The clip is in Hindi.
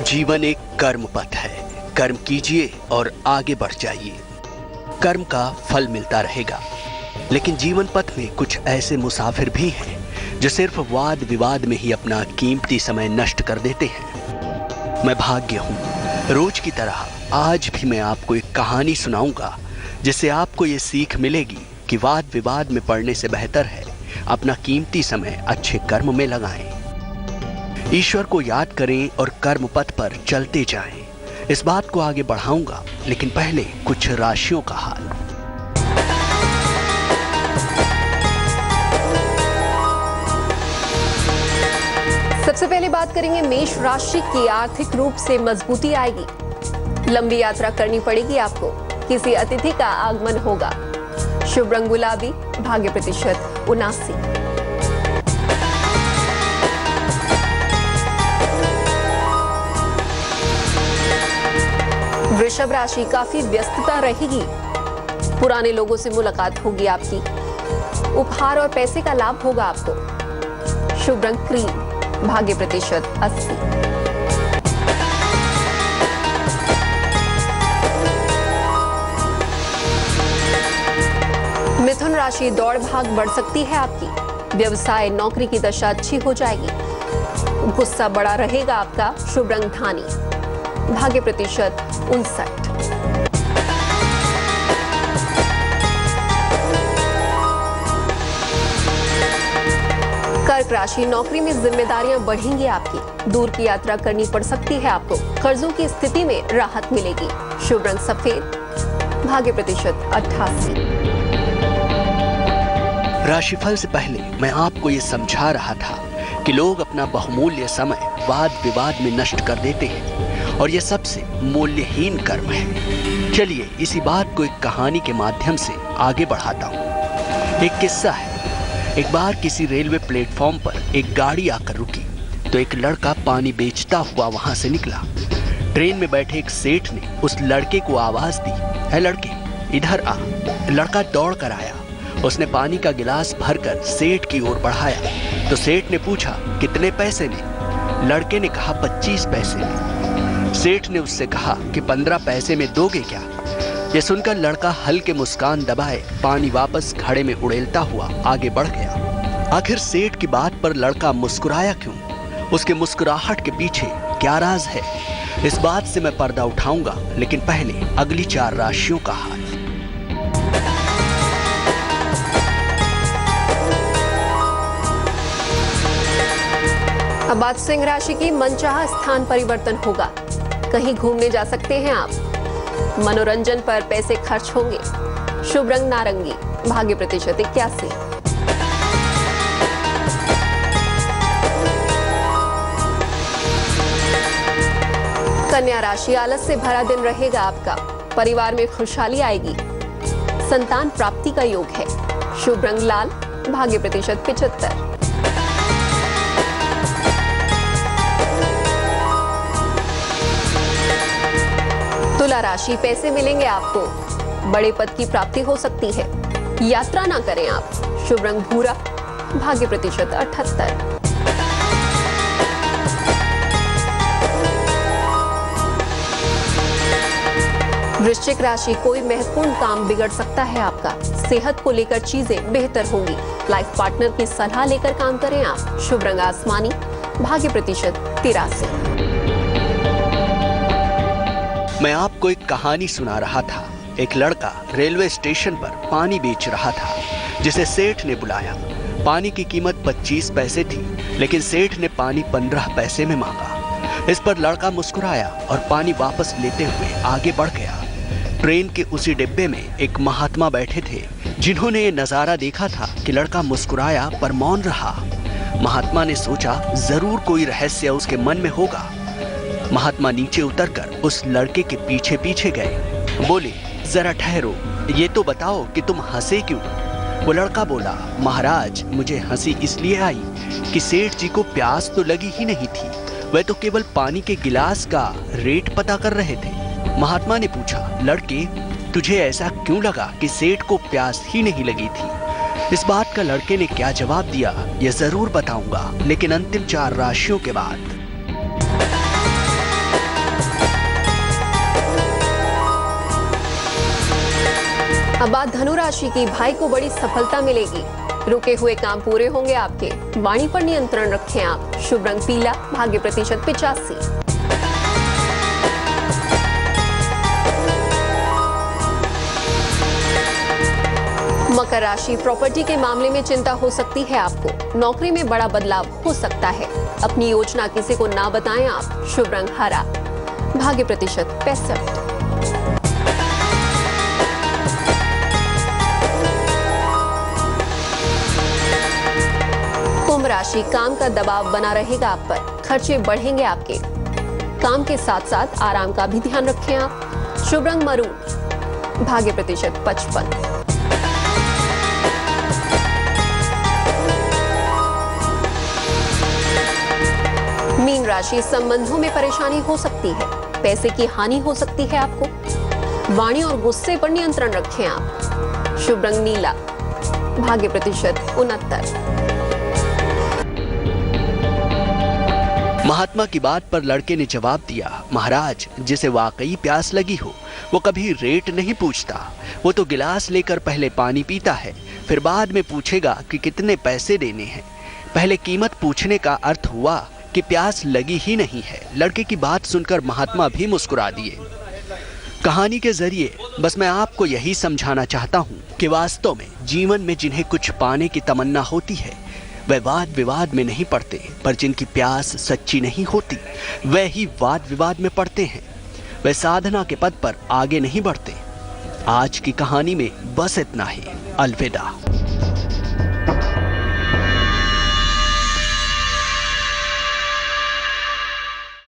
जीवन एक कर्म पथ है। कर्म कीजिए और आगे बढ़ जाइए। कर्म का फल मिलता रहेगा। लेकिन जीवन पथ में कुछ ऐसे मुसाफिर भी हैं जो सिर्फ वाद विवाद में ही अपना कीमती समय नष्ट कर देते हैं। मैं भाग्य हूं। रोज की तरह आज भी मैं आपको एक कहानी सुनाऊंगा जिससे आपको ये सीख मिलेगी कि वाद विवाद में पड़ने से बेहतर है अपना कीमती समय अच्छे कर्म में लगाएं। ईश्वर को याद करें और कर्म पथ पर चलते जाएं। इस बात को आगे बढ़ाऊंगा, लेकिन पहले कुछ राशियों का हाल। सबसे पहले बात करेंगे मेष राशि की। आर्थिक रूप से मजबूती आएगी। लंबी यात्रा करनी पड़ेगी आपको। किसी अतिथि का आगमन होगा। शुभ रंग गुलाबी। भाग्य प्रतिशत 79। वृषभ राशि, काफी व्यस्तता रहेगी। पुराने लोगों से मुलाकात होगी आपकी। उपहार और पैसे का लाभ होगा आपको। शुभ रंग क्रीम। भाग्य प्रतिशत 80। मिथुन राशि, दौड़ भाग बढ़ सकती है आपकी। व्यवसाय नौकरी की दशा अच्छी हो जाएगी। गुस्सा बड़ा रहेगा आपका। शुभ रंग धानी। भाग्य प्रतिशत 59। कर्क राशि, नौकरी में जिम्मेदारियां बढ़ेंगी आपकी। दूर की यात्रा करनी पड़ सकती है आपको। कर्जों की स्थिति में राहत मिलेगी। शुभ रंग सफेद। भाग्य प्रतिशत 88। राशिफल से पहले मैं आपको ये समझा रहा था कि लोग अपना बहुमूल्य समय वाद विवाद में नष्ट कर देते हैं और यह सबसे मूल्यहीन कर्म है। चलिए इसी बात को एक कहानी के माध्यम से आगे बढ़ाता हूँ। एक किस्सा है। एक बार किसी रेलवे प्लेटफॉर्म पर एक गाड़ी आकर रुकी तो एक लड़का पानी बेचता हुआ वहां से निकला। ट्रेन में बैठे एक सेठ ने उस लड़के को आवाज दी, "है लड़के, इधर आ।" लड़का दौड़ कर आया। उसने पानी का गिलास भरकर सेठ की ओर बढ़ाया तो सेठ ने पूछा, "कितने पैसे में?" लड़के ने कहा, "25 पैसे में।" सेठ ने उससे कहा कि 15 पैसे में दोगे क्या? यह सुनकर लड़का हल्के मुस्कान दबाए पानी वापस घड़े में उड़ेलता हुआ आगे बढ़ गया। आखिर सेठ की बात पर लड़का मुस्कुराया क्यों? उसके मुस्कुराहट के पीछे क्या राज है? इस बात से मैं पर्दा उठाऊंगा, लेकिन पहले अगली 4 राशियों का हाल। अब बात सिंह राशि की। मनचाहा स्थान परिवर्तन होगा। कहीं घूमने जा सकते हैं आप। मनोरंजन पर पैसे खर्च होंगे। शुभ रंग नारंगी। भाग्य प्रतिशत 81। कन्या राशि, आलस से भरा दिन रहेगा आपका। परिवार में खुशहाली आएगी। संतान प्राप्ति का योग है। शुभ रंग लाल। भाग्य प्रतिशत 75। तुला राशि, पैसे मिलेंगे आपको। बड़े पद की प्राप्ति हो सकती है। यात्रा ना करें आप। शुभ रंग भूरा। भाग्य प्रतिशत 78। वृश्चिक राशि, कोई महत्वपूर्ण काम बिगड़ सकता है आपका। सेहत को लेकर चीजें बेहतर होंगी। लाइफ पार्टनर की सलाह लेकर काम करें आप। शुभ रंग आसमानी। भाग्य प्रतिशत 83। मैं आपको एक कहानी सुना रहा था। एक लड़का रेलवे स्टेशन पर पानी बेच रहा था, जिसे सेठ ने बुलाया। पानी की कीमत 25 पैसे थी, लेकिन सेठ ने पानी 15 पैसे में मांगा। इस पर लड़का मुस्कुराया और पानी वापस लेते हुए आगे बढ़ गया। ट्रेन के उसी डिब्बे में एक महात्मा बैठे थे, जिन्होंने ये नजारा देखा था कि लड़का मुस्कुराया पर मौन रहा। महात्मा ने सोचा, जरूर कोई रहस्य उसके मन में होगा। महात्मा नीचे उतरकर उस लड़के के पीछे पीछे गए। बोले, "जरा ठहरो, ये तो बताओ कि तुम हंसे क्यों?" वो लड़का बोला, "महाराज, मुझे हंसी इसलिए आई कि सेठ जी को प्यास तो लगी ही नहीं थी। वह तो केवल पानी के गिलास का रेट पता कर रहे थे।" महात्मा ने पूछा, "लड़के, तुझे ऐसा क्यों लगा कि सेठ को प्यास ही नहीं लगी थी?" इस बात का लड़के ने क्या जवाब दिया, यह जरूर बताऊंगा, लेकिन अंतिम 4 राशियों के बाद। अब बात धनु राशि की। भाई को बड़ी सफलता मिलेगी, रुके हुए काम पूरे होंगे आपके। वाणी पर नियंत्रण रखें आप। शुभ रंग पीला, भाग्य प्रतिशत 85। मकर राशि, प्रॉपर्टी के मामले में चिंता हो सकती है आपको। नौकरी में बड़ा बदलाव हो सकता है। अपनी योजना किसी को ना बताएं आप। शुभ रंग हरा, भाग्य प्रतिशत 65। कुंभ राशि, काम का दबाव बना रहेगा आप पर। खर्चे बढ़ेंगे आपके। काम के साथ साथ आराम का भी ध्यान रखें आप। शुभ रंग मरून, भाग्य प्रतिशत 55। मीन राशि, संबंधों में परेशानी हो सकती है। पैसे की हानि हो सकती है आपको। वाणी और गुस्से पर नियंत्रण रखें आप। शुभ रंग नीला, भाग्य प्रतिशत 69। महात्मा की बात पर लड़के ने जवाब दिया, महाराज, जिसे वाकई प्यास लगी हो वो कभी रेट नहीं पूछता। वो तो गिलास लेकर पहले पानी पीता है, फिर बाद में पूछेगा कि कितने पैसे देने हैं। पहले कीमत पूछने का अर्थ हुआ कि प्यास लगी ही नहीं है। लड़के की बात सुनकर महात्मा भी मुस्कुरा दिए। कहानी के जरिए बस मैं आपको यही समझाना चाहता हूँ कि वास्तव में जीवन में जिन्हें कुछ पाने की तमन्ना होती है वह वाद विवाद में नहीं पड़ते, पर जिनकी प्यास सच्ची नहीं होती वह ही वाद विवाद में पड़ते हैं। वह साधना के पद पर आगे नहीं बढ़ते। आज की कहानी में बस इतना ही। अलविदा।